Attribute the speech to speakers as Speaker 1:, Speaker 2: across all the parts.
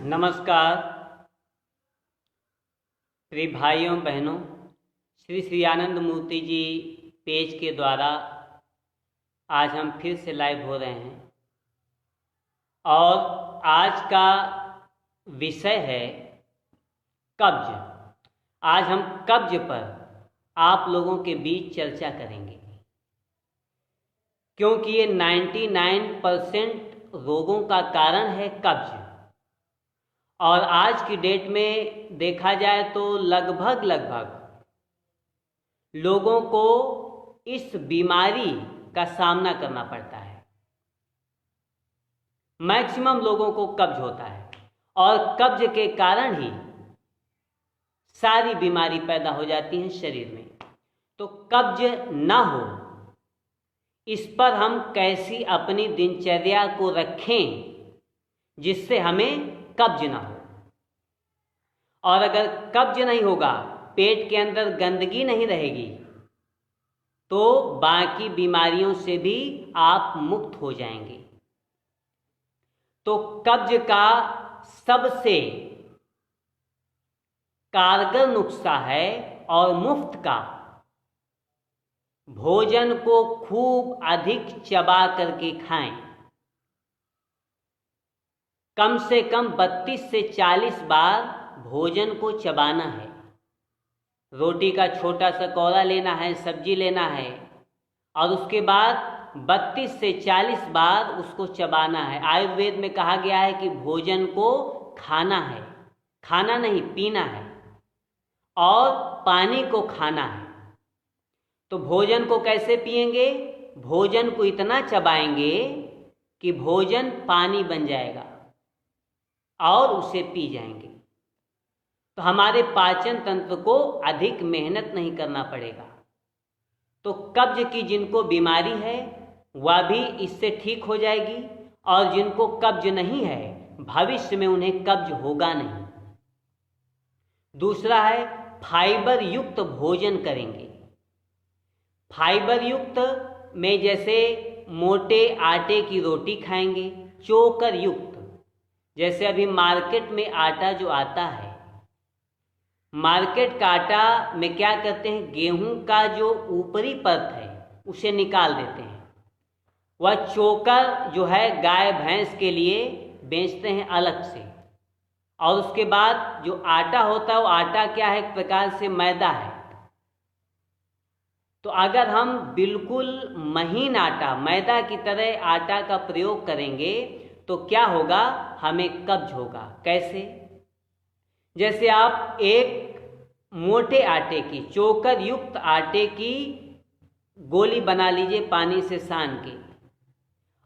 Speaker 1: नमस्कार प्रिय भाइयों बहनों, श्री श्री आनंद मूर्ति जी पेज के द्वारा आज हम फिर से लाइव हो रहे हैं और आज का विषय है कब्ज। आज हम कब्ज पर आप लोगों के बीच चर्चा करेंगे क्योंकि ये 99% रोगों का कारण है कब्ज। और आज की डेट में देखा जाए तो लगभग लोगों को इस बीमारी का सामना करना पड़ता है। मैक्सिमम लोगों को कब्ज होता है और कब्ज के कारण ही सारी बीमारी पैदा हो जाती है शरीर में। तो कब्ज ना हो, इस पर हम कैसी अपनी दिनचर्या को रखें जिससे हमें कब्ज ना हो। और अगर कब्ज नहीं होगा, पेट के अंदर गंदगी नहीं रहेगी, तो बाकी बीमारियों से भी आप मुक्त हो जाएंगे। तो कब्ज का सबसे कारगर नुस्खा है और मुफ्त का, भोजन को खूब अधिक चबा करके खाएं। कम से कम 32 से 40 बार भोजन को चबाना है। रोटी का छोटा सा कौरा लेना है, सब्जी लेना है और उसके बाद 32 से 40 बार उसको चबाना है। आयुर्वेद में कहा गया है कि भोजन को खाना है, खाना नहीं पीना है, और पानी को खाना है। तो भोजन को कैसे पिएंगे? भोजन को इतना चबाएंगे कि भोजन पानी बन जाएगा और उसे पी जाएंगे। तो हमारे पाचन तंत्र को अधिक मेहनत नहीं करना पड़ेगा। तो कब्ज की जिनको बीमारी है वह भी इससे ठीक हो जाएगी, और जिनको कब्ज नहीं है भविष्य में उन्हें कब्ज होगा नहीं। दूसरा है फाइबर युक्त भोजन करेंगे। फाइबर युक्त में जैसे मोटे आटे की रोटी खाएंगे, चोकर युक्त, जैसे अभी मार्केट में आटा जो आता है, मार्केट का आटा में क्या करते हैं, गेहूं का जो ऊपरी परत है उसे निकाल देते हैं। वह चोकर जो है गाय भैंस के लिए बेचते हैं अलग से। और उसके बाद जो आटा होता है वो आटा क्या है, एक प्रकार से मैदा है। तो अगर हम बिल्कुल महीन आटा, मैदा की तरह आटा का प्रयोग करेंगे तो क्या होगा, हमें कब्ज होगा। कैसे? जैसे आप एक मोटे आटे की, चोकर युक्त आटे की गोली बना लीजिए पानी से सान के,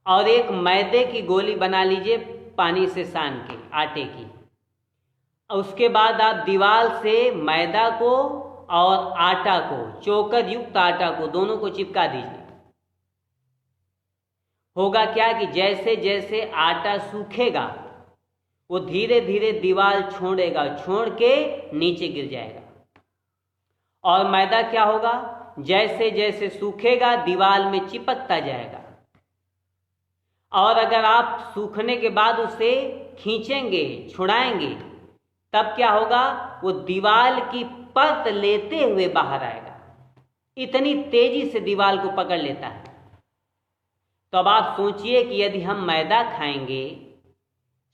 Speaker 1: और एक मैदे की गोली बना लीजिए पानी से सान के आटे की। और उसके बाद आप दीवार से मैदा को और आटा को, चोकर युक्त आटा को, दोनों को चिपका दीजिए। होगा क्या कि जैसे जैसे आटा सूखेगा वो धीरे धीरे दीवार छोड़ेगा, छोड़ के नीचे गिर जाएगा। और मैदा क्या होगा, जैसे जैसे सूखेगा दीवार में चिपकता जाएगा। और अगर आप सूखने के बाद उसे खींचेंगे, छुड़ाएंगे, तब क्या होगा, वो दीवार की परत लेते हुए बाहर आएगा। इतनी तेजी से दीवार को पकड़ लेता है। तो अब आप सोचिए कि यदि हम मैदा खाएंगे,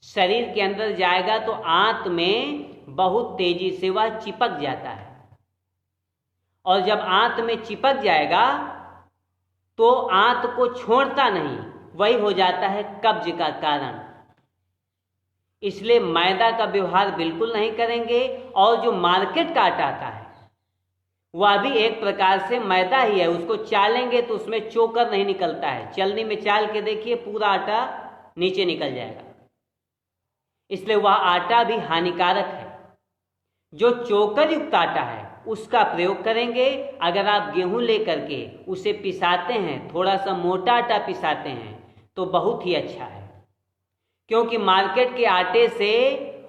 Speaker 1: शरीर के अंदर जाएगा तो आंत में बहुत तेजी से वह चिपक जाता है, और जब आंत में चिपक जाएगा तो आंत को छोड़ता नहीं, वही हो जाता है कब्ज का कारण। इसलिए मैदा का व्यवहार बिल्कुल नहीं करेंगे। और जो मार्केट का आटा आता है वह भी एक प्रकार से मैदा ही है। उसको चालेंगे तो उसमें चोकर नहीं निकलता है, चलनी में चाल के देखिए पूरा आटा नीचे निकल जाएगा। इसलिए वह आटा भी हानिकारक है। जो चोकर युक्त आटा है उसका प्रयोग करेंगे। अगर आप गेहूं लेकर के उसे पिसाते हैं, थोड़ा सा मोटा आटा पिसाते हैं, तो बहुत ही अच्छा है। क्योंकि मार्केट के आटे से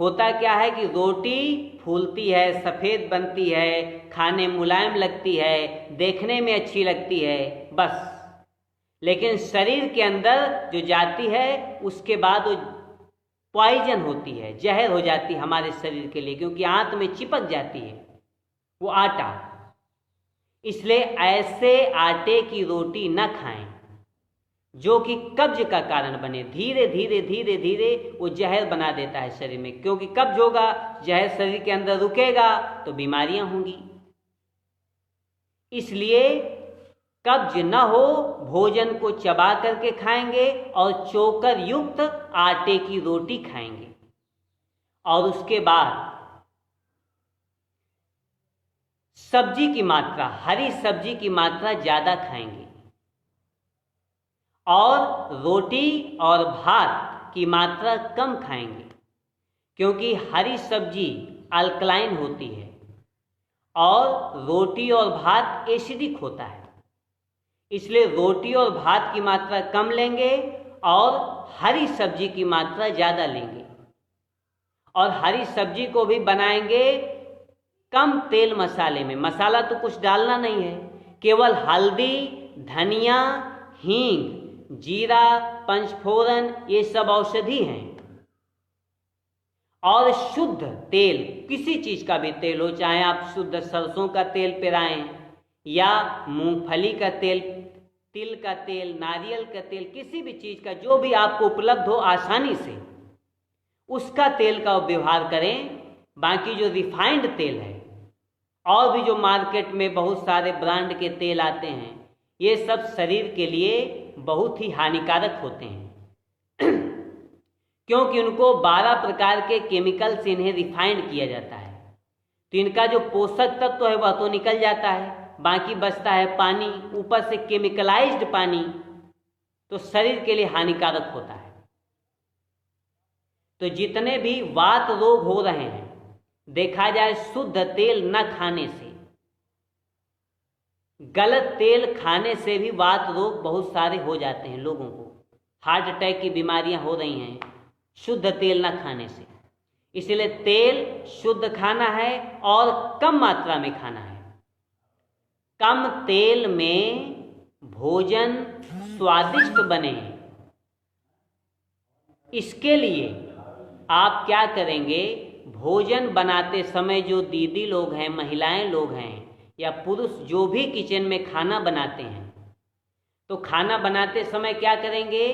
Speaker 1: होता क्या है कि रोटी फूलती है, सफ़ेद बनती है, खाने मुलायम लगती है, देखने में अच्छी लगती है, बस। लेकिन शरीर के अंदर जो जाती है उसके बाद वो पॉइजन होती है, जहर हो जाती है हमारे शरीर के लिए, क्योंकि आंत में चिपक जाती है वो आटा। इसलिए ऐसे आटे की रोटी न खाएं जो कि कब्ज का कारण बने। धीरे धीरे धीरे धीरे वो जहर बना देता है शरीर में, क्योंकि कब्ज होगा, जहर शरीर के अंदर रुकेगा तो बीमारियां होंगी। इसलिए कब्ज न हो, भोजन को चबा करके खाएंगे और चोकर युक्त आटे की रोटी खाएंगे। और उसके बाद सब्जी की मात्रा, हरी सब्जी की मात्रा ज्यादा खाएंगे और रोटी और भात की मात्रा कम खाएंगे, क्योंकि हरी सब्जी अल्कलाइन होती है और रोटी और भात एसिडिक होता है। इसलिए रोटी और भात की मात्रा कम लेंगे और हरी सब्जी की मात्रा ज़्यादा लेंगे। और हरी सब्जी को भी बनाएंगे कम तेल मसाले में। मसाला तो कुछ डालना नहीं है, केवल हल्दी, धनिया, हींग, जीरा, पंचफोरन, ये सब औषधि हैं। और शुद्ध तेल, किसी चीज का भी तेल हो, चाहे आप शुद्ध सरसों का तेल पेराएं या मूंगफली का तेल, तिल का तेल, नारियल का तेल, किसी भी चीज का जो भी आपको उपलब्ध हो आसानी से, उसका तेल का व्यवहार करें। बाकी जो रिफाइंड तेल है और भी जो मार्केट में बहुत सारे ब्रांड के तेल आते हैं, ये सब शरीर के लिए बहुत ही हानिकारक होते हैं क्योंकि उनको 12 प्रकार के केमिकल से इन्हें रिफाइंड किया जाता है। तो इनका जो पोषक तत्व है वह तो निकल जाता है, बाकी बचता है पानी, ऊपर से केमिकलाइज्ड पानी, तो शरीर के लिए हानिकारक होता है। तो जितने भी वात रोग हो रहे हैं, देखा जाए शुद्ध तेल न खाने से, गलत तेल खाने से भी वात रोग बहुत सारे हो जाते हैं लोगों को। हार्ट अटैक की बीमारियां हो रही हैं शुद्ध तेल न खाने से। इसलिए तेल शुद्ध खाना है और कम मात्रा में खाना है। कम तेल में भोजन स्वादिष्ट बने, इसके लिए आप क्या करेंगे, भोजन बनाते समय जो दीदी लोग हैं, महिलाएं लोग हैं या पुरुष जो भी किचन में खाना बनाते हैं, तो खाना बनाते समय क्या करेंगे,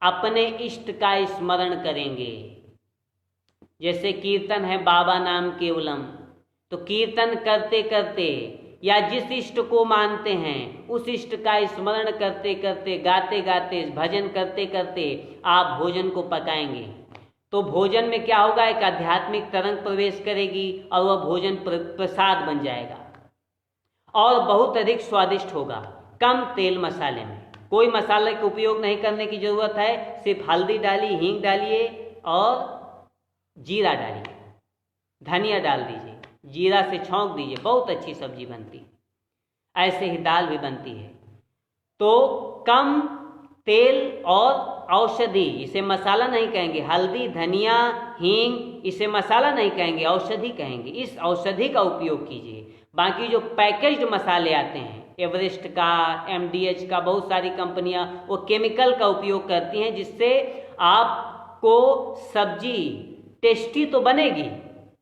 Speaker 1: अपने इष्ट का स्मरण करेंगे। जैसे कीर्तन है बाबा नाम केवलम, तो कीर्तन करते करते या जिस इष्ट को मानते हैं उस इष्ट का स्मरण करते करते, गाते गाते, भजन करते करते आप भोजन को पकाएंगे। तो भोजन में क्या होगा, एक आध्यात्मिक तरंग प्रवेश करेगी और वह भोजन प्रसाद बन जाएगा और बहुत अधिक स्वादिष्ट होगा। कम तेल मसाले में, कोई मसाले का उपयोग नहीं करने की जरूरत है, सिर्फ हल्दी डालिए, हींग डालिए और जीरा डालिए, धनिया डाल दीजिए, जीरा से छौंक दीजिए, बहुत अच्छी सब्जी बनती। ऐसे ही दाल भी बनती है। तो कम तेल और औषधि, इसे मसाला नहीं कहेंगे, हल्दी, धनिया, हींग, इसे मसाला नहीं कहेंगे, औषधि कहेंगे। इस औषधि का उपयोग कीजिए। बाकी जो पैकेज्ड मसाले आते हैं, एवरेस्ट का, MDH का, बहुत सारी कंपनियां वो केमिकल का उपयोग करती हैं, जिससे आपको सब्जी टेस्टी तो बनेगी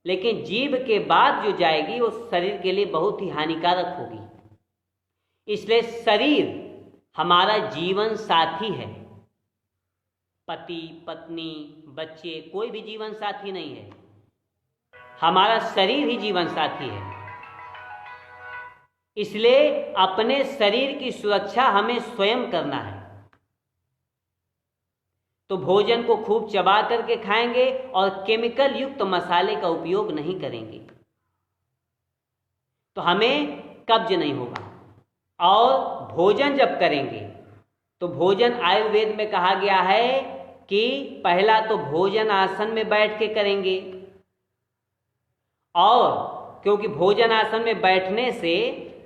Speaker 1: लेकिन जीभ के बाद जो जाएगी वो शरीर के लिए बहुत ही हानिकारक होगी। इसलिए शरीर हमारा जीवन साथी है। पति, पत्नी, बच्चे, कोई भी जीवन साथी नहीं है, हमारा शरीर ही जीवन साथी है। इसलिए अपने शरीर की सुरक्षा हमें स्वयं करना है। तो भोजन को खूब चबा करके खाएंगे और केमिकल युक्त मसाले का उपयोग नहीं करेंगे, तो हमें कब्ज नहीं होगा। और भोजन जब करेंगे तो भोजन आयुर्वेद में कहा गया है कि पहला तो भोजन आसन में बैठ के करेंगे, और क्योंकि भोजन आसन में बैठने से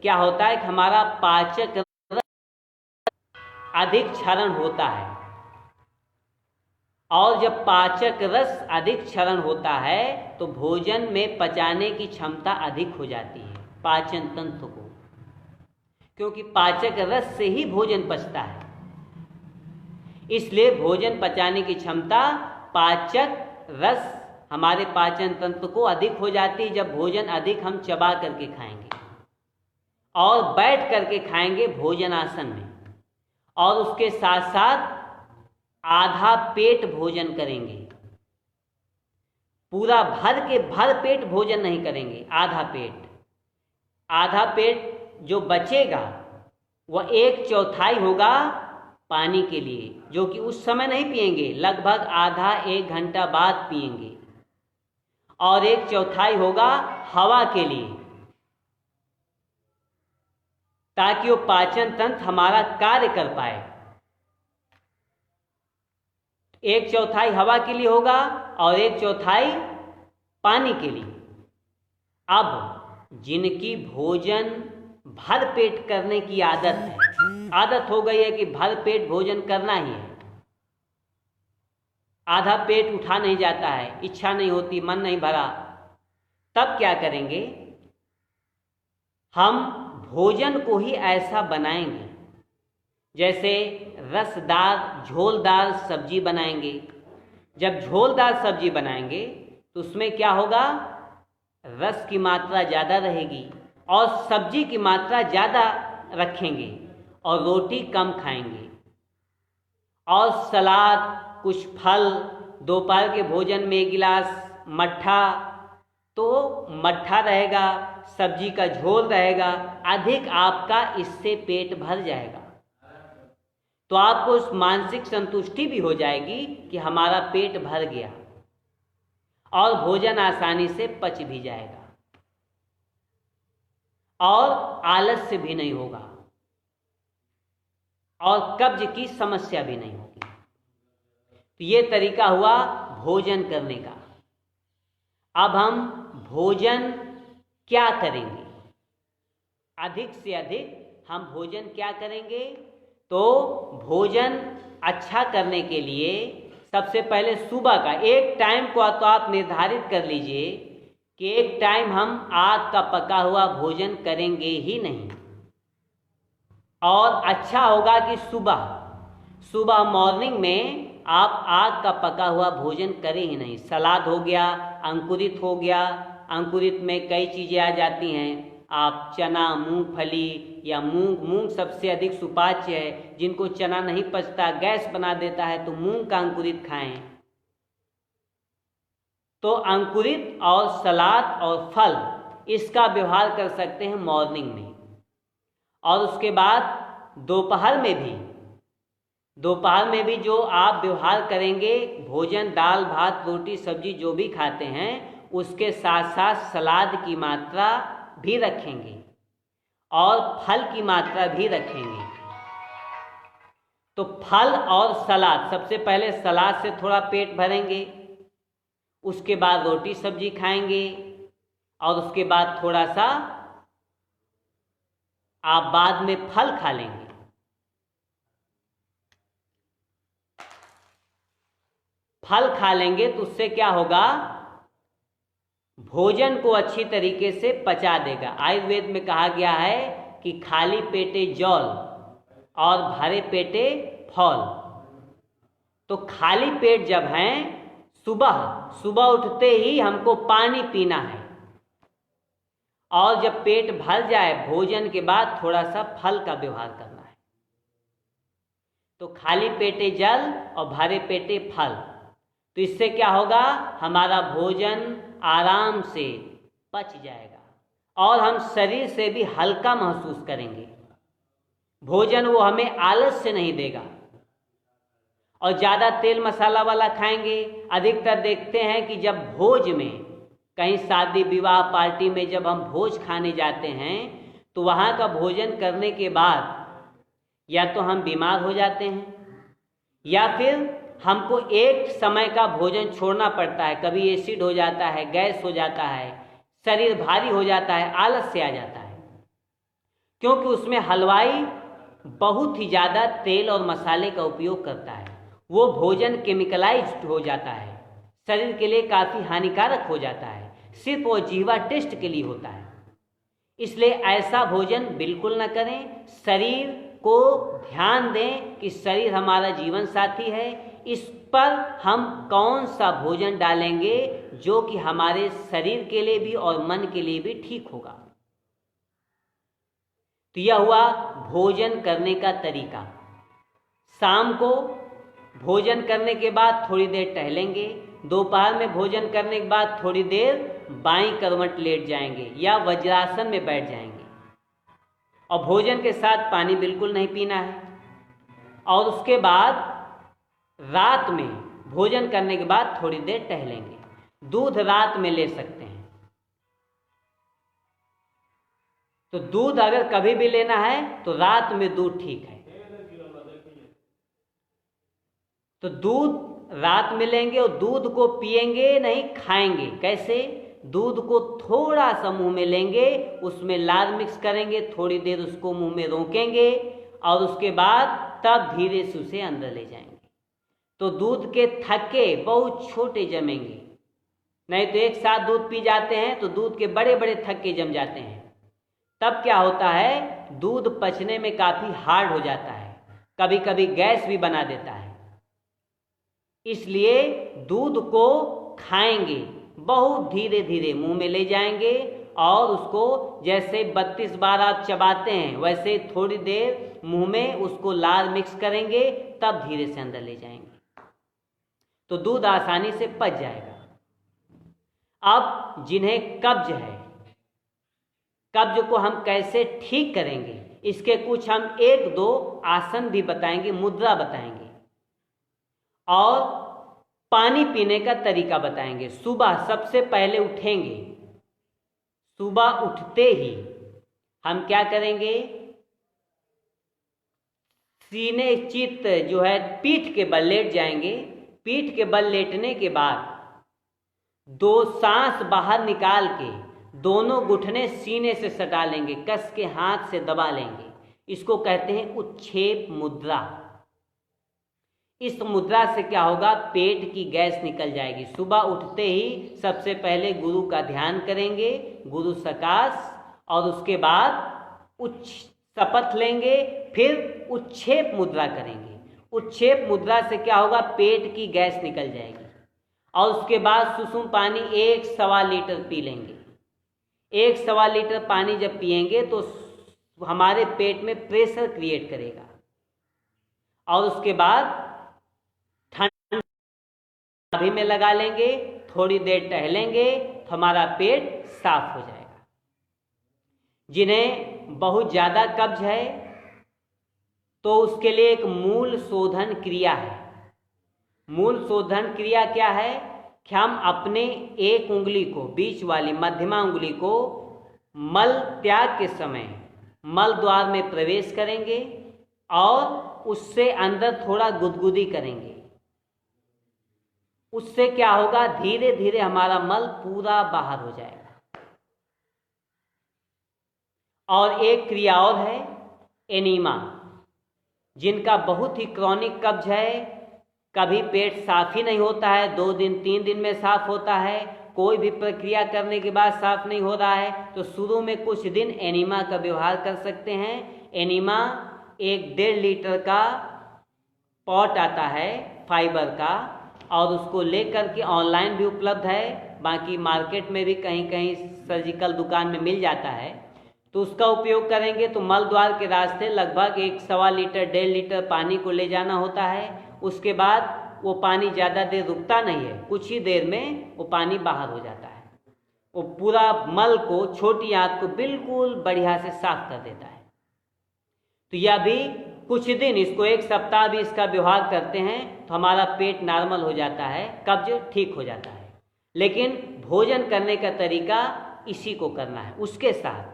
Speaker 1: क्या होता है कि हमारा पाचक रस अधिक क्षरण होता है, और जब पाचक रस अधिक क्षरण होता है तो भोजन में पचाने की क्षमता अधिक हो जाती है पाचन तंत्र को, क्योंकि पाचक रस से ही भोजन पचता है। इसलिए भोजन पचाने की क्षमता पाचक रस हमारे पाचन तंत्र को अधिक हो जाती है जब भोजन अधिक हम चबा करके खाएंगे और बैठ करके खाएंगे भोजनासन में, और उसके साथ साथ आधा पेट भोजन करेंगे, पूरा भर पेट भोजन नहीं करेंगे, आधा पेट जो बचेगा वह 1/4 होगा पानी के लिए, जो कि उस समय नहीं पिएंगे, लगभग आधा 1 घंटा बाद पिएंगे, और 1/4 होगा हवा के लिए, ताकि वो पाचन तंत्र हमारा कार्य कर पाए। 1/4 हवा के लिए होगा और 1/4 पानी के लिए। अब जिनकी भोजन भर पेट करने की आदत हो गई है कि भर पेट भोजन करना ही है, आधा पेट उठा नहीं जाता है, इच्छा नहीं होती, मन नहीं भरा, तब क्या करेंगे? हम भोजन को ही ऐसा बनाएंगे जैसे रसदार झोलदार सब्जी बनाएंगे। जब झोलदार सब्जी बनाएंगे तो उसमें क्या होगा? रस की मात्रा ज़्यादा रहेगी और सब्जी की मात्रा ज़्यादा रखेंगे और रोटी कम खाएंगे, और सलाद, कुछ फल, दोपहर के भोजन में 1 गिलास मट्ठा, तो मट्ठा रहेगा, सब्जी का झोल रहेगा, अधिक आपका इससे पेट भर जाएगा। तो आपको उस मानसिक संतुष्टि भी हो जाएगी कि हमारा पेट भर गया, और भोजन आसानी से पच भी जाएगा, और आलस्य भी नहीं होगा, और कब्ज की समस्या भी नहीं होगी। तो ये तरीका हुआ भोजन करने का। अब हम भोजन क्या करेंगे? अधिक से अधिक हम भोजन क्या करेंगे? तो भोजन अच्छा करने के लिए सबसे पहले सुबह का एक टाइम को तो आप निर्धारित कर लीजिए कि एक टाइम हम आग का पका हुआ भोजन करेंगे ही नहीं। और अच्छा होगा कि सुबह मॉर्निंग में आप आग का पका हुआ भोजन करें ही नहीं। सलाद हो गया, अंकुरित हो गया, अंकुरित में कई चीज़ें आ जाती हैं, आप चना, मूंगफली या मूंग सबसे अधिक सुपाच्य है। जिनको चना नहीं पचता, गैस बना देता है, तो मूंग का अंकुरित खाएं। तो अंकुरित और सलाद और फल इसका व्यवहार कर सकते हैं मॉर्निंग में। और उसके बाद दोपहर में भी जो आप व्यवहार करेंगे भोजन, दाल भात रोटी सब्जी जो भी खाते हैं, उसके साथ साथ सलाद की मात्रा भी रखेंगे और फल की मात्रा भी रखेंगे। तो फल और सलाद, सबसे पहले सलाद से थोड़ा पेट भरेंगे, उसके बाद रोटी सब्जी खाएंगे, और उसके बाद थोड़ा सा आप बाद में फल खा लेंगे। फल खा लेंगे तो उससे क्या होगा? भोजन को अच्छी तरीके से पचा देगा। आयुर्वेद में कहा गया है कि खाली पेटे जल और भरे पेटे फल। तो खाली पेट जब हैं, सुबह उठते ही हमको पानी पीना है, और जब पेट भर जाए भोजन के बाद थोड़ा सा फल का व्यवहार करना है। तो खाली पेटे जल और भरे पेटे फल। तो इससे क्या होगा? हमारा भोजन आराम से पच जाएगा और हम शरीर से भी हल्का महसूस करेंगे। भोजन वो हमें आलस से नहीं देगा। और ज़्यादा तेल मसाला वाला खाएंगे, अधिकतर देखते हैं कि जब भोज में, कहीं शादी विवाह पार्टी में जब हम भोज खाने जाते हैं, तो वहाँ का भोजन करने के बाद या तो हम बीमार हो जाते हैं, या फिर हमको एक समय का भोजन छोड़ना पड़ता है। कभी एसिड हो जाता है, गैस हो जाता है, शरीर भारी हो जाता है, आलस से आ जाता है, क्योंकि उसमें हलवाई बहुत ही ज़्यादा तेल और मसाले का उपयोग करता है। वो भोजन केमिकलाइज्ड हो जाता है, शरीर के लिए काफ़ी हानिकारक हो जाता है, सिर्फ वो जीवा टेस्ट के लिए होता है। इसलिए ऐसा भोजन बिल्कुल न करें। शरीर को ध्यान दें कि शरीर हमारा जीवन साथी है, इस पर हम कौन सा भोजन डालेंगे जो कि हमारे शरीर के लिए भी और मन के लिए भी ठीक होगा। तो यह हुआ भोजन करने का तरीका। शाम को भोजन करने के बाद थोड़ी देर टहलेंगे, दोपहर में भोजन करने के बाद थोड़ी देर बाईं करवट लेट जाएंगे या वज्रासन में बैठ जाएंगे, और भोजन के साथ पानी बिल्कुल नहीं पीना है। और उसके बाद रात में भोजन करने के बाद थोड़ी देर टहलेंगे। दूध रात में ले सकते हैं। तो दूध अगर कभी भी लेना है तो रात में दूध ठीक है। तो दूध रात में लेंगे और दूध को पिएंगे नहीं, खाएंगे। कैसे? दूध को थोड़ा सा मुंह में लेंगे, उसमें लार मिक्स करेंगे, थोड़ी देर उसको मुंह में रोकेंगे और उसके बाद तब धीरे से उसे अंदर ले जाएंगे। तो दूध के थक्के बहुत छोटे जमेंगे, नहीं तो एक साथ दूध पी जाते हैं तो दूध के बड़े बड़े थक्के जम जाते हैं। तब क्या होता है, दूध पचने में काफी हार्ड हो जाता है, कभी कभी गैस भी बना देता है। इसलिए दूध को खाएंगे, बहुत धीरे धीरे मुंह में ले जाएंगे और उसको जैसे 32 बार आप चबाते हैं वैसे थोड़ी देर मुंह में उसको लार मिक्स करेंगे, तब धीरे से अंदर ले जाएंगे तो दूध आसानी से पच जाएगा। अब जिन्हें कब्ज है, कब्ज को हम कैसे ठीक करेंगे, इसके कुछ हम 1-2 आसन भी बताएंगे, मुद्रा बताएंगे और पानी पीने का तरीका बताएंगे। सुबह सबसे पहले उठेंगे, सुबह उठते ही हम क्या करेंगे, सीने चित जो है पीठ के बल लेट जाएंगे। पीठ के बल लेटने के बाद 2 सांस बाहर निकाल के दोनों घुटने सीने से सटा लेंगे, कस के हाथ से दबा लेंगे। इसको कहते हैं उत्क्षेप मुद्रा। इस मुद्रा से क्या होगा, पेट की गैस निकल जाएगी। सुबह उठते ही सबसे पहले गुरु का ध्यान करेंगे, गुरु सकाश, और उसके बाद शपथ लेंगे, फिर उत्क्षेप मुद्रा करेंगे। उत्क्षेप मुद्रा से क्या होगा, पेट की गैस निकल जाएगी और उसके बाद सुसुम पानी 1-1.25 लीटर पी लेंगे। 1-1.25 लीटर पानी जब पिएंगे तो हमारे पेट में प्रेशर क्रिएट करेगा और उसके बाद ठंड नाभि में लगा लेंगे, थोड़ी देर टहलेंगे तो हमारा पेट साफ हो जाएगा। जिन्हें बहुत ज़्यादा कब्ज है तो उसके लिए एक मूल शोधन क्रिया है। मूल शोधन क्रिया क्या है कि हम अपने एक उंगली को, बीच वाली मध्यमा उंगली को मल त्याग के समय मल द्वार में प्रवेश करेंगे और उससे अंदर थोड़ा गुदगुदी करेंगे। उससे क्या होगा, धीरे धीरे हमारा मल पूरा बाहर हो जाएगा। और एक क्रिया और है एनीमा। जिनका बहुत ही क्रॉनिक कब्ज है, कभी पेट साफ ही नहीं होता है, 2 दिन 3 दिन में साफ होता है, कोई भी प्रक्रिया करने के बाद साफ नहीं हो रहा है, तो शुरू में कुछ दिन एनीमा का व्यवहार कर सकते हैं। एनीमा 1-1.5 लीटर का पॉट आता है फाइबर का, और उसको लेकर के ऑनलाइन भी उपलब्ध है, बाकी मार्केट में भी कहीं कहीं सर्जिकल दुकान में मिल जाता है। तो उसका उपयोग करेंगे तो मल द्वार के रास्ते लगभग 1-1.25 लीटर 1.5 लीटर पानी को ले जाना होता है। उसके बाद वो पानी ज़्यादा देर रुकता नहीं है, कुछ ही देर में वो पानी बाहर हो जाता है। वो पूरा मल को, छोटी आंत को बिल्कुल बढ़िया से साफ कर देता है। तो यह भी कुछ दिन, इसको 1 सप्ताह भी इसका व्यवहार करते हैं तो हमारा पेट नॉर्मल हो जाता है, कब्ज ठीक हो जाता है। लेकिन भोजन करने का तरीका इसी को करना है। उसके साथ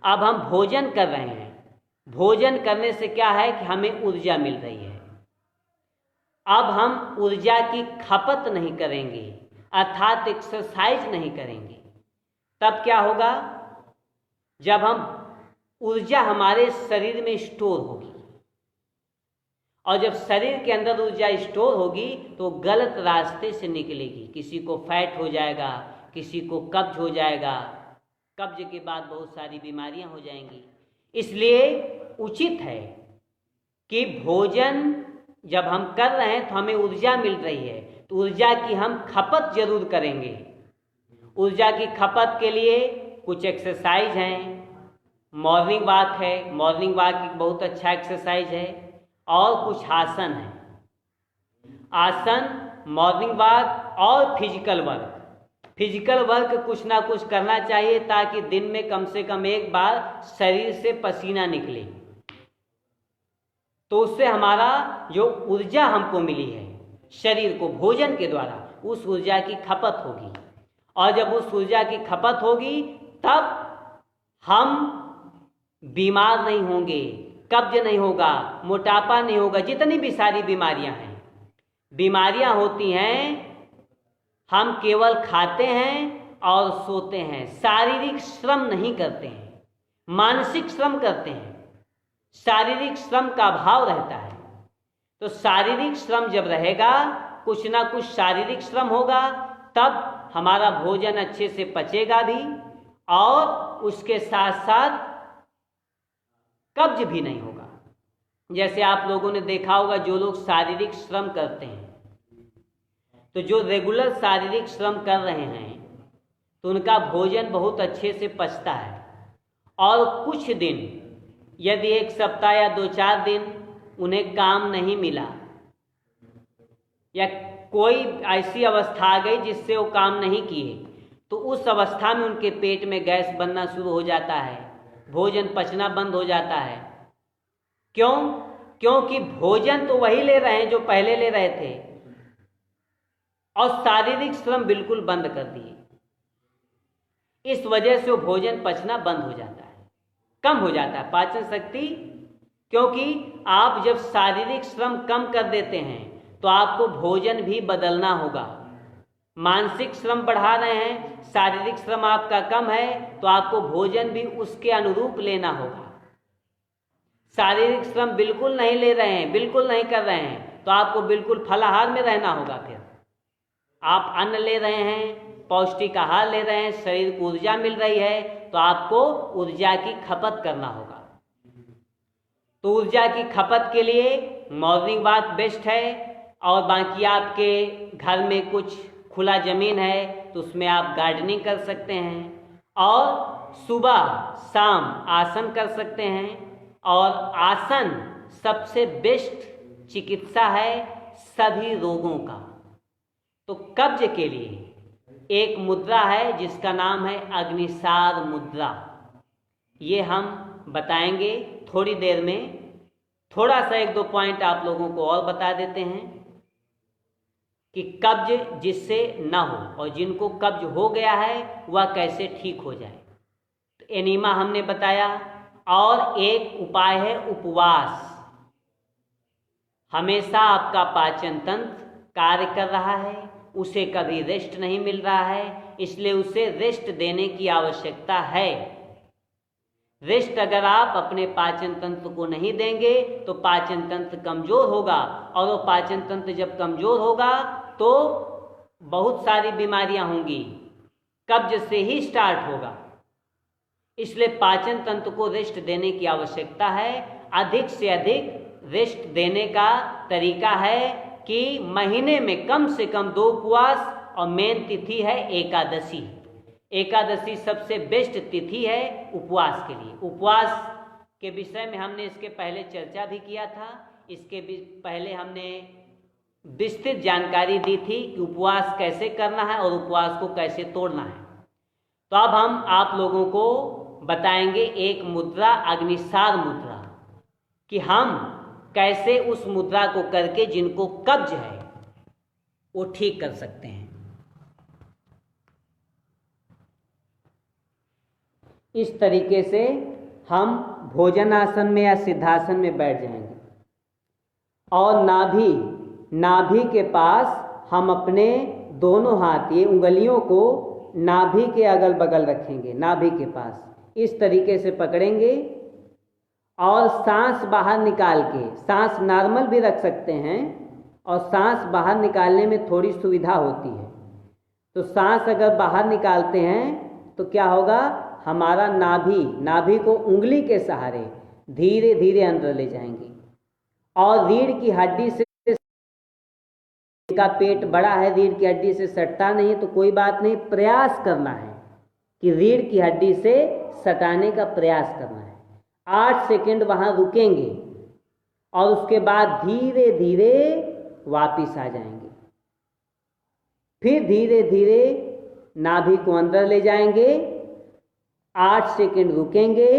Speaker 1: अब हम भोजन कर रहे हैं, भोजन करने से क्या है कि हमें ऊर्जा मिल रही है। अब हम ऊर्जा की खपत नहीं करेंगे, अर्थात एक्सरसाइज नहीं करेंगे। तब क्या होगा, जब हम ऊर्जा हमारे शरीर में स्टोर होगी, और जब शरीर के अंदर ऊर्जा स्टोर होगी तो गलत रास्ते से निकलेगी। किसी को फैट हो जाएगा, किसी को कब्ज हो जाएगा, कब्ज के बाद बहुत सारी बीमारियां हो जाएंगी। इसलिए उचित है कि भोजन जब हम कर रहे हैं तो हमें ऊर्जा मिल रही है, तो ऊर्जा की हम खपत जरूर करेंगे। ऊर्जा की खपत के लिए कुछ एक्सरसाइज हैं, मॉर्निंग वॉक है, मॉर्निंग वॉक एक बहुत अच्छा एक्सरसाइज है, और कुछ आसन है। आसन, मॉर्निंग वॉक और फिजिकल वर्क। फिजिकल वर्क कुछ ना कुछ करना चाहिए ताकि दिन में कम से कम एक बार शरीर से पसीना निकले, तो उससे हमारा जो ऊर्जा हमको मिली है शरीर को भोजन के द्वारा, उस ऊर्जा की खपत होगी। और जब उस ऊर्जा की खपत होगी तब हम बीमार नहीं होंगे, कब्ज नहीं होगा, मोटापा नहीं होगा। जितनी भी सारी बीमारियां हैं, बीमारियां होती हैं, हम केवल खाते हैं और सोते हैं, शारीरिक श्रम नहीं करते हैं, मानसिक श्रम करते हैं, शारीरिक श्रम का अभाव रहता है। तो शारीरिक श्रम जब रहेगा, कुछ ना कुछ शारीरिक श्रम होगा, तब हमारा भोजन अच्छे से पचेगा भी, और उसके साथ साथ कब्ज भी नहीं होगा। जैसे आप लोगों ने देखा होगा, जो लोग शारीरिक श्रम करते हैं, तो जो रेगुलर शारीरिक श्रम कर रहे हैं, तो उनका भोजन बहुत अच्छे से पचता है। और कुछ दिन, यदि एक सप्ताह या 2-4 दिन उन्हें काम नहीं मिला, या कोई ऐसी अवस्था आ गई जिससे वो काम नहीं किए, तो उस अवस्था में उनके पेट में गैस बनना शुरू हो जाता है, भोजन पचना बंद हो जाता है। क्यों? क्योंकि भोजन तो वही ले रहे हैं जो पहले ले रहे थे, और शारीरिक श्रम बिल्कुल बंद कर दिए। इस वजह से वो भोजन पचना बंद हो जाता है, कम हो जाता है पाचन शक्ति। क्योंकि आप जब शारीरिक श्रम कम कर देते हैं तो आपको भोजन भी बदलना होगा। मानसिक श्रम बढ़ा रहे हैं, शारीरिक श्रम आपका कम है, तो आपको भोजन भी उसके अनुरूप लेना होगा। शारीरिक श्रम बिल्कुल नहीं ले रहे हैं, बिल्कुल नहीं कर रहे हैं, तो आपको बिल्कुल फलाहार में रहना होगा। फिर आप अन्न ले रहे हैं, पौष्टिक आहार ले रहे हैं, शरीर को ऊर्जा मिल रही है, तो आपको ऊर्जा की खपत करना होगा। तो ऊर्जा की खपत के लिए मॉर्निंग वॉक बेस्ट है। और बाकी आपके घर में कुछ खुला ज़मीन है तो उसमें आप गार्डनिंग कर सकते हैं, और सुबह शाम आसन कर सकते हैं। और आसन सबसे बेस्ट चिकित्सा है सभी रोगों का। तो कब्ज के लिए एक मुद्रा है जिसका नाम है अग्निसार मुद्रा। ये हम बताएंगे थोड़ी देर में। थोड़ा सा 1-2 पॉइंट आप लोगों को और बता देते हैं कि कब्ज जिससे ना हो, और जिनको कब्ज हो गया है वह कैसे ठीक हो जाए। तो एनीमा हमने बताया, और एक उपाय है उपवास। हमेशा आपका पाचन तंत्र कार्य कर रहा है, उसे कभी रेस्ट नहीं मिल रहा है, इसलिए उसे रेस्ट देने की आवश्यकता है। रेस्ट अगर आप अपने पाचन तंत्र को नहीं देंगे तो पाचन तंत्र कमजोर होगा, और वो पाचन तंत्र जब कमजोर होगा तो बहुत सारी बीमारियां होंगी, कब्ज से ही स्टार्ट होगा। इसलिए पाचन तंत्र को रेस्ट देने की आवश्यकता है। अधिक से अधिक रेस्ट देने का तरीका है कि महीने में कम से कम 2 उपवास, और मेन तिथि है एकादशी। एकादशी सबसे बेस्ट तिथि है उपवास के लिए। उपवास के विषय में हमने इसके पहले चर्चा भी किया था। इसके पहले हमने विस्तृत जानकारी दी थी कि उपवास कैसे करना है और उपवास को कैसे तोड़ना है। तो अब हम आप लोगों को बताएंगे एक मुद्रा, अग्निसार मुद्रा, कि हम कैसे उस मुद्रा को करके जिनको कब्ज है वो ठीक कर सकते हैं। इस तरीके से हम भोजनासन में या सिद्धासन में बैठ जाएंगे, और नाभि के पास हम अपने दोनों हाथ, ये उंगलियों को नाभि के अगल बगल रखेंगे, नाभि के पास इस तरीके से पकड़ेंगे, और सांस बाहर निकाल के, सांस नॉर्मल भी रख सकते हैं, और सांस बाहर निकालने में थोड़ी सुविधा होती है। तो सांस अगर बाहर निकालते हैं तो क्या होगा, हमारा नाभि को उंगली के सहारे धीरे धीरे अंदर ले जाएंगे, और रीढ़ की हड्डी से जिनका पेट बड़ा है, रीढ़ की हड्डी से सटता नहीं तो कोई बात नहीं, प्रयास करना है कि रीढ़ की हड्डी से सटाने का प्रयास करना है। 8 सेकंड वहाँ रुकेंगे और उसके बाद धीरे धीरे वापिस आ जाएंगे। फिर धीरे धीरे नाभि को अंदर ले जाएंगे, 8 सेकंड रुकेंगे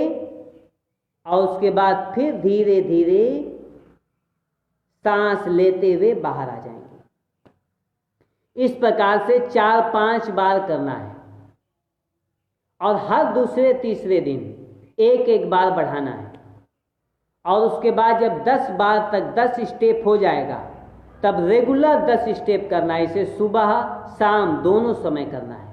Speaker 1: और उसके बाद फिर धीरे धीरे सांस लेते हुए बाहर आ जाएंगे। इस प्रकार से 4-5 बार करना है और हर दूसरे तीसरे दिन 1-1 बार बढ़ाना है। और उसके बाद जब 10 बार तक 10 स्टेप हो जाएगा तब रेगुलर 10 स्टेप करना है। इसे सुबह शाम दोनों समय करना है।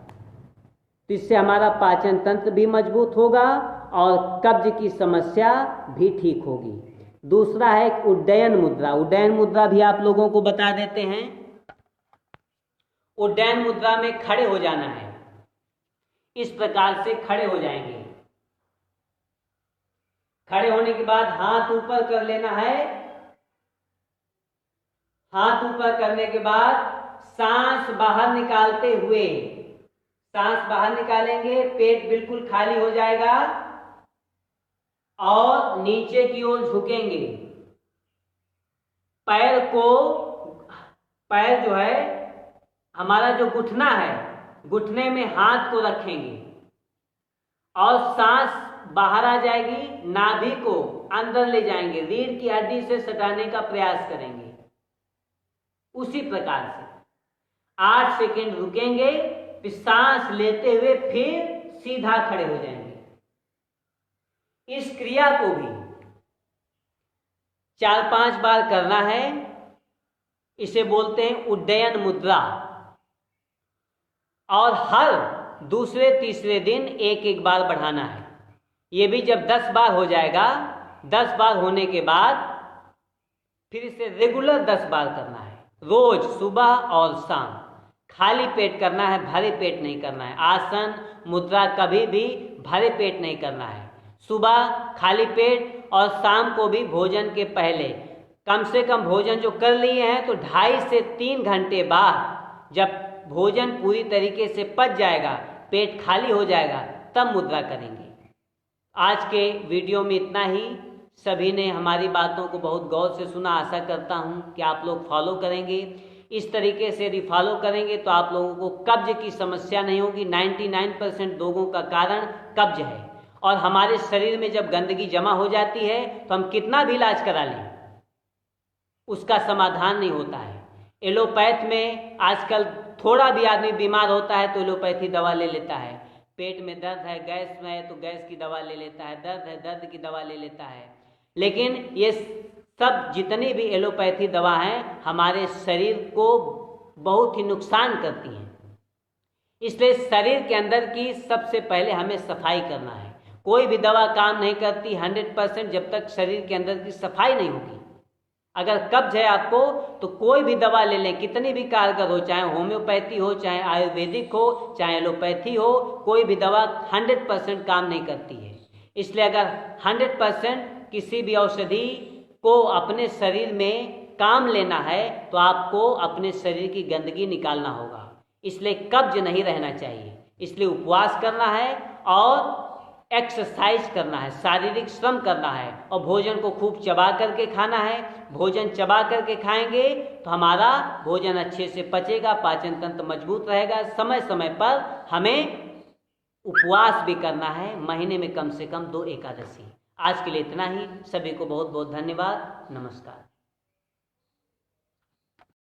Speaker 1: तो इससे हमारा पाचन तंत्र भी मजबूत होगा और कब्ज की समस्या भी ठीक होगी। दूसरा है उड्डयन मुद्रा। उड्डयन मुद्रा भी आप लोगों को बता देते हैं। उड्डयन मुद्रा में खड़े हो जाना है। इस प्रकार से खड़े हो जाएंगे। खड़े होने के बाद हाथ ऊपर कर लेना है। हाथ ऊपर करने के बाद सांस बाहर निकालते हुए, सांस बाहर निकालेंगे, पेट बिल्कुल खाली हो जाएगा और नीचे की ओर झुकेंगे। पैर जो है हमारा जो घुटना है, घुटने में हाथ को रखेंगे और सांस बाहर आ जाएगी। नाभि को अंदर ले जाएंगे, रीढ़ की हड्डी से सटाने का प्रयास करेंगे। उसी प्रकार से 8 सेकंड रुकेंगे, फिर सांस लेते हुए फिर सीधा खड़े हो जाएंगे। इस क्रिया को भी 4-5 बार करना है। इसे बोलते हैं उड्डयन मुद्रा। और हर दूसरे तीसरे दिन 1-1 बार बढ़ाना है। ये भी जब 10 बार हो जाएगा, 10 बार होने के बाद फिर इसे रेगुलर 10 बार करना है। रोज सुबह और शाम खाली पेट करना है, भरे पेट नहीं करना है। आसन मुद्रा कभी भी भरे पेट नहीं करना है। सुबह खाली पेट और शाम को भी भोजन के पहले कम से कम भोजन जो कर लिए हैं तो 2.5 से 3 घंटे बाद जब भोजन पूरी तरीके से पच जाएगा, पेट खाली हो जाएगा, तब मुद्रा करेंगे। आज के वीडियो में इतना ही। सभी ने हमारी बातों को बहुत गौर से सुना। आशा करता हूं कि आप लोग फॉलो करेंगे। इस तरीके से यदि फॉलो करेंगे तो आप लोगों को कब्ज की समस्या नहीं होगी। 99% लोगों का कारण कब्ज है और हमारे शरीर में जब गंदगी जमा हो जाती है तो हम कितना भी इलाज करा लें, उसका समाधान नहीं होता है। एलोपैथ में आजकल थोड़ा भी आदमी बीमार होता है तो एलोपैथी दवा ले लेता है। पेट में दर्द है, गैस में है तो गैस की दवा ले लेता है, दर्द है दर्द की दवा ले लेता है। लेकिन ये सब जितनी भी एलोपैथी दवा हैं हमारे शरीर को बहुत ही नुकसान करती हैं। इसलिए शरीर के अंदर की सबसे पहले हमें सफाई करना है। कोई भी दवा काम नहीं करती 100% जब तक शरीर के अंदर की सफाई नहीं होगी। अगर कब्ज है आपको तो कोई भी दवा ले लें, कितनी भी कारगर हो, चाहे होम्योपैथी हो, चाहे आयुर्वेदिक हो, चाहे एलोपैथी हो, कोई भी दवा 100% काम नहीं करती है। इसलिए अगर 100% किसी भी औषधि को अपने शरीर में काम लेना है तो आपको अपने शरीर की गंदगी निकालना होगा। इसलिए कब्ज नहीं रहना चाहिए। इसलिए उपवास करना है और एक्सरसाइज करना है, शारीरिक श्रम करना है और भोजन को खूब चबा करके खाना है। भोजन चबा करके खाएंगे तो हमारा भोजन अच्छे से पचेगा, पाचन तंत्र मजबूत रहेगा। समय समय पर हमें उपवास भी करना है, महीने में कम से कम 2 एकादशी। आज के लिए इतना ही। सभी को बहुत बहुत धन्यवाद। नमस्कार।